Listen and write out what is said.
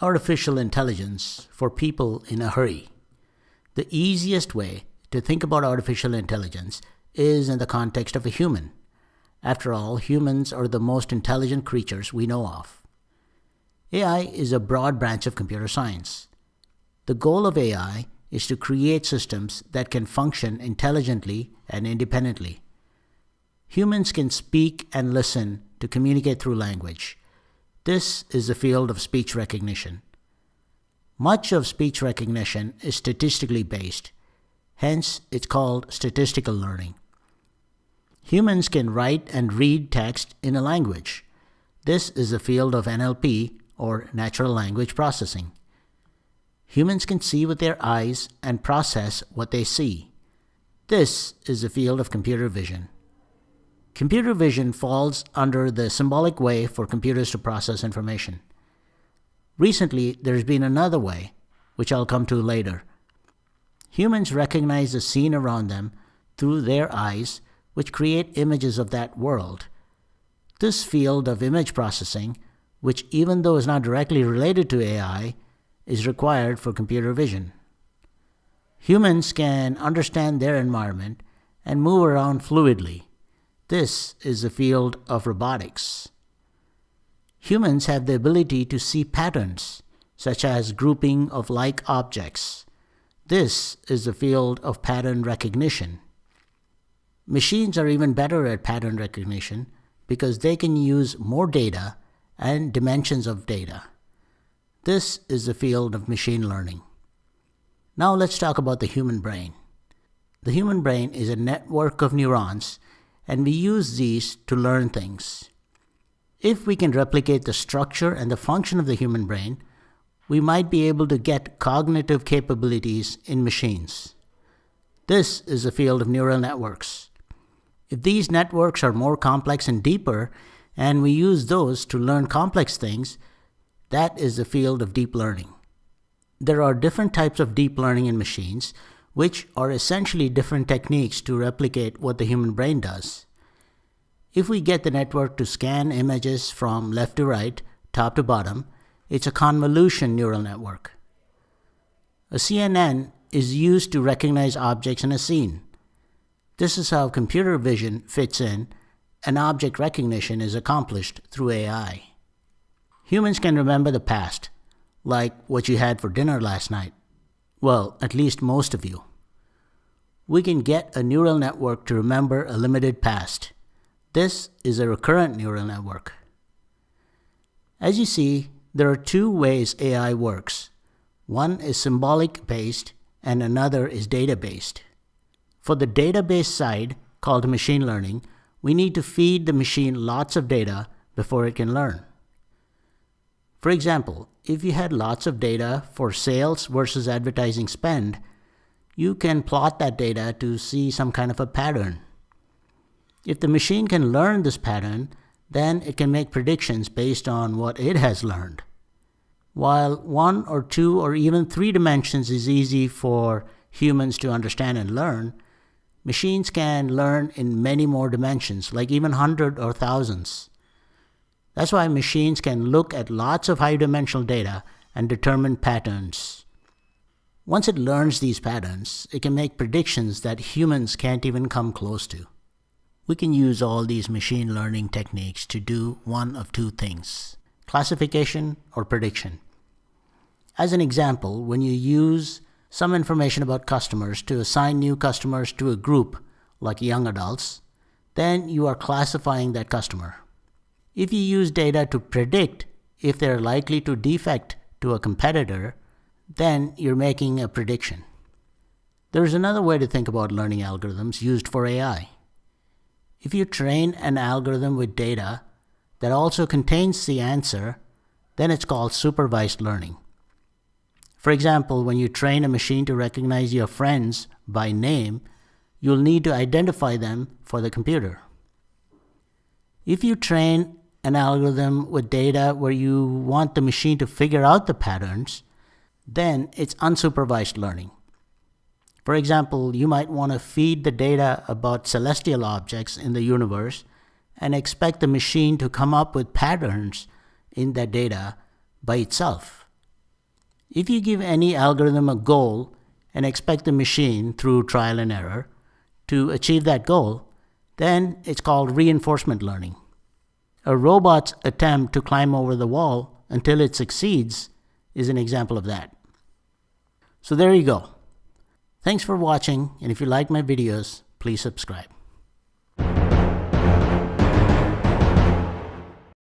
Artificial intelligence for people in a hurry. The easiest way to think about artificial intelligence is in the context of a human. After all, humans are the most intelligent creatures we know of. AI is a broad branch of computer science. The goal of AI is to create systems that can function intelligently and independently. Humans can speak and listen to communicate through language. This is the field of speech recognition. Much of speech recognition is statistically based, hence it's called statistical learning. Humans can write and read text in a language. This is the field of NLP, or natural language processing. Humans can see with their eyes and process what they see. This is the field of computer vision. Computer vision falls under the symbolic way for computers to process information. Recently, there's been another way, which I'll come to later. Humans recognize the scene around them through their eyes, which create images of that world. This field of image processing, which even though is not directly related to AI, is required for computer vision. Humans can understand their environment and move around fluidly. This is the field of robotics. Humans have the ability to see patterns, such as grouping of like objects. This is the field of pattern recognition. Machines are even better at pattern recognition because they can use more data and dimensions of data. This is the field of machine learning. Now let's talk about the human brain. The human brain is a network of neurons, and we use these to learn things. If we can replicate the structure and the function of the human brain, we might be able to get cognitive capabilities in machines. This is the field of neural networks. If these networks are more complex and deeper, and we use those to learn complex things, that is the field of deep learning. There are different types of deep learning in machines, which are essentially different techniques to replicate what the human brain does. If we get the network to scan images from left to right, top to bottom, it's a convolution neural network. A CNN is used to recognize objects in a scene. This is how computer vision fits in, and object recognition is accomplished through AI. Humans can remember the past, like what you had for dinner last night. Well, at least most of you. We can get a neural network to remember a limited past. This is a recurrent neural network. As you see, there are two ways AI works. One is symbolic-based and another is data-based. For the database side, called machine learning, we need to feed the machine lots of data before it can learn. For example, if you had lots of data for sales versus advertising spend, you can plot that data to see some kind of a pattern. If the machine can learn this pattern, then it can make predictions based on what it has learned. While 1 or 2 or even 3 dimensions is easy for humans to understand and learn, machines can learn in many more dimensions, like even 100 or thousands. That's why machines can look at lots of high-dimensional data and determine patterns. Once it learns these patterns, it can make predictions that humans can't even come close to. We can use all these machine learning techniques to do one of two things: classification or prediction. As an example, when you use some information about customers to assign new customers to a group, like young adults, then you are classifying that customer. If you use data to predict if they're likely to defect to a competitor, then you're making a prediction. There's another way to think about learning algorithms used for AI. If you train an algorithm with data that also contains the answer, then it's called supervised learning. For example, when you train a machine to recognize your friends by name, you'll need to identify them for the computer. If you train an algorithm with data where you want the machine to figure out the patterns, then it's unsupervised learning. For example, you might want to feed the data about celestial objects in the universe and expect the machine to come up with patterns in that data by itself. If you give any algorithm a goal and expect the machine, through trial and error, to achieve that goal, then it's called reinforcement learning. A robot's attempt to climb over the wall until it succeeds is an example of that. So there you go. Thanks for watching, and if you like my videos, please subscribe.